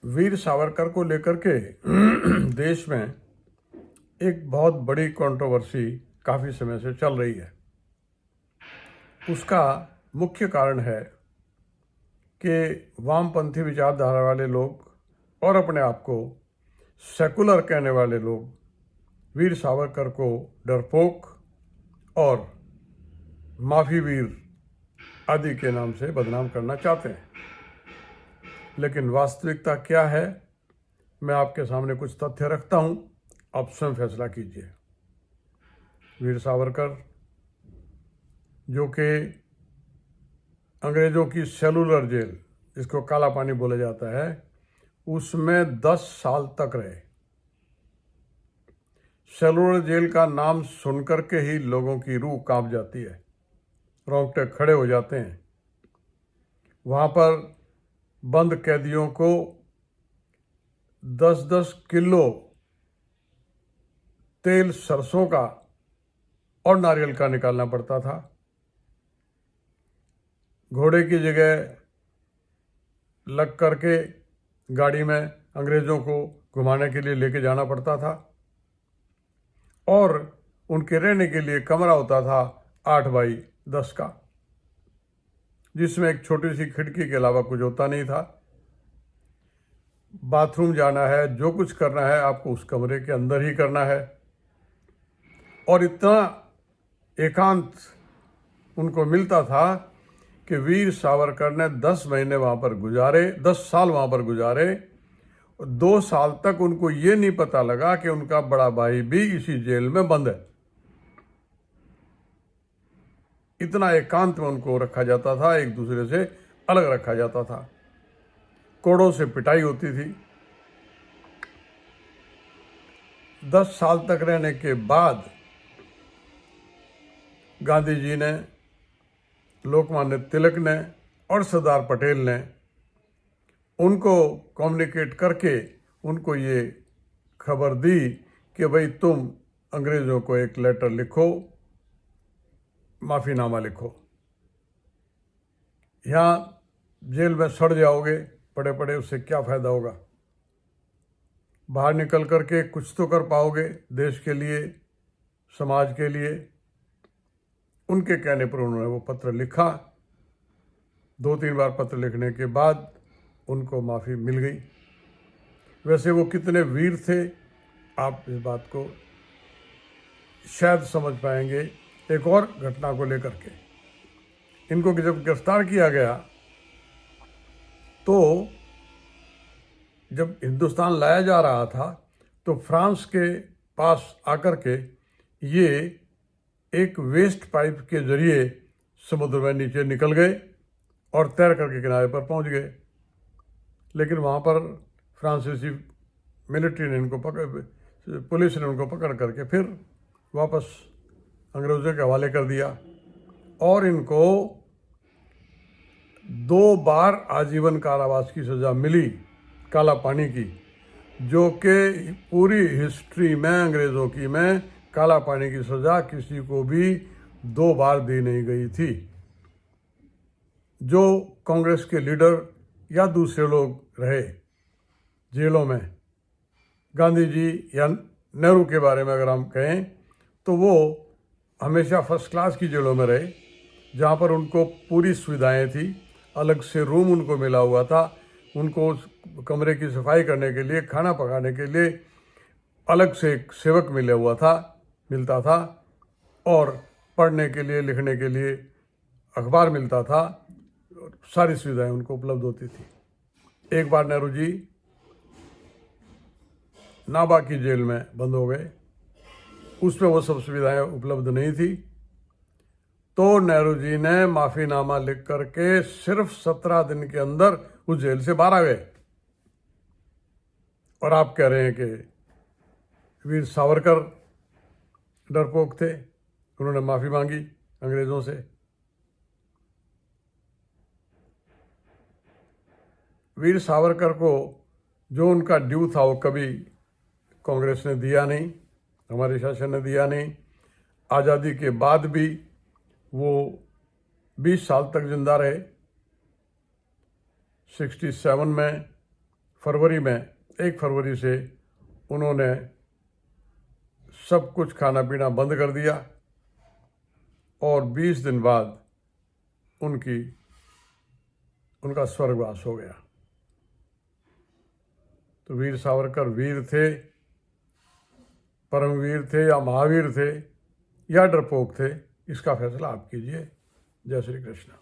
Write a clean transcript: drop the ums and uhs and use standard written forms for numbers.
वीर सावरकर को लेकर के देश में एक बहुत बड़ी कंट्रोवर्सी काफ़ी समय से चल रही है। उसका मुख्य कारण है कि वामपंथी विचारधारा वाले लोग और अपने आप को सेकुलर कहने वाले लोग वीर सावरकर को डरपोक और माफी वीर आदि के नाम से बदनाम करना चाहते हैं। लेकिन वास्तविकता क्या है, मैं आपके सामने कुछ तथ्य रखता हूं, आप स्वयं फैसला कीजिए। वीर सावरकर जो कि अंग्रेज़ों की सेलुलर जेल, जिसको काला पानी बोला जाता है, उसमें 10 साल तक रहे। सेलुलर जेल का नाम सुनकर के ही लोगों की रूह कांप जाती है, रोंगटे खड़े हो जाते हैं। वहाँ पर बंद कैदियों को 10-10 किलो तेल सरसों का और नारियल का निकालना पड़ता था। घोड़े की जगह लग करके गाड़ी में अंग्रेज़ों को घुमाने के लिए लेके जाना पड़ता था और उनके रहने के लिए कमरा होता था 8 बाई 10 का, जिसमें एक छोटी सी खिड़की के अलावा कुछ होता नहीं था। बाथरूम जाना है, जो कुछ करना है आपको उस कमरे के अंदर ही करना है। और इतना एकांत उनको मिलता था कि वीर सावरकर ने 10 महीने वहाँ पर गुजारे, 10 साल वहाँ पर गुजारे। 2 साल तक उनको ये नहीं पता लगा कि उनका बड़ा भाई भी इसी जेल में बंद है। इतना एकांत में उनको रखा जाता था, एक दूसरे से अलग रखा जाता था। कोड़ों से पिटाई होती थी। 10 साल तक रहने के बाद गांधी जी ने, लोकमान्य तिलक ने और सरदार पटेल ने उनको कम्युनिकेट करके उनको ये खबर दी कि भाई तुम अंग्रेज़ों को एक लेटर लिखो, माफ़ीनामा लिखो, यहाँ जेल में सड़ जाओगे पड़े पड़े, उससे क्या फ़ायदा होगा। बाहर निकल करके कुछ तो कर पाओगे देश के लिए, समाज के लिए। उनके कहने पर उन्होंने वो पत्र लिखा। 2-3 बार पत्र लिखने के बाद उनको माफ़ी मिल गई। वैसे वो कितने वीर थे, आप इस बात को शायद समझ पाएंगे एक और घटना को लेकर के। इनको जब गिरफ्तार किया गया तो जब हिंदुस्तान लाया जा रहा था तो फ्रांस के पास आकर के ये एक वेस्ट पाइप के जरिए समुद्र में नीचे निकल गए और तैर करके किनारे पर पहुंच गए। लेकिन वहाँ पर फ्रांसीसी मिलिट्री ने इनको पुलिस ने उनको पकड़ करके फिर वापस अंग्रेज़ों के हवाले कर दिया और इनको 2 बार आजीवन कारावास की सज़ा मिली, काला पानी की, जो कि पूरी हिस्ट्री में अंग्रेज़ों की में काला पानी की सज़ा किसी को भी 2 बार दी नहीं गई थी। जो कांग्रेस के लीडर या दूसरे लोग रहे जेलों में, गांधी जी या नेहरू के बारे में अगर हम कहें तो वो हमेशा फर्स्ट क्लास की जेलों में रहे, जहाँ पर उनको पूरी सुविधाएं थी। अलग से रूम उनको मिला हुआ था, उनको कमरे की सफाई करने के लिए, खाना पकाने के लिए अलग से एक सेवक मिलता था और पढ़ने के लिए, लिखने के लिए अखबार मिलता था। सारी सुविधाएं उनको उपलब्ध होती थी। एक बार नेहरू जी नाभा की जेल में बंद हो गए, उसमें वो सब सुविधाएं उपलब्ध नहीं थी, तो नेहरू जी ने माफ़ीनामा लिख करके सिर्फ 17 दिन के अंदर उस जेल से बाहर आ गए। और आप कह रहे हैं कि वीर सावरकर डरपोक थे, उन्होंने माफ़ी मांगी अंग्रेज़ों से। वीर सावरकर को जो उनका ड्यू था वो कभी कांग्रेस ने दिया नहीं, हमारे शासन ने दिया नहीं। आज़ादी के बाद भी वो 20 साल तक जिंदा रहे। 67 में फरवरी में 1 फरवरी से उन्होंने सब कुछ खाना पीना बंद कर दिया और 20 दिन बाद उनका स्वर्गवास हो गया। तो वीर सावरकर वीर थे, परमवीर थे या महावीर थे या डरपोक थे, इसका फैसला आप कीजिए। जय श्री कृष्ण।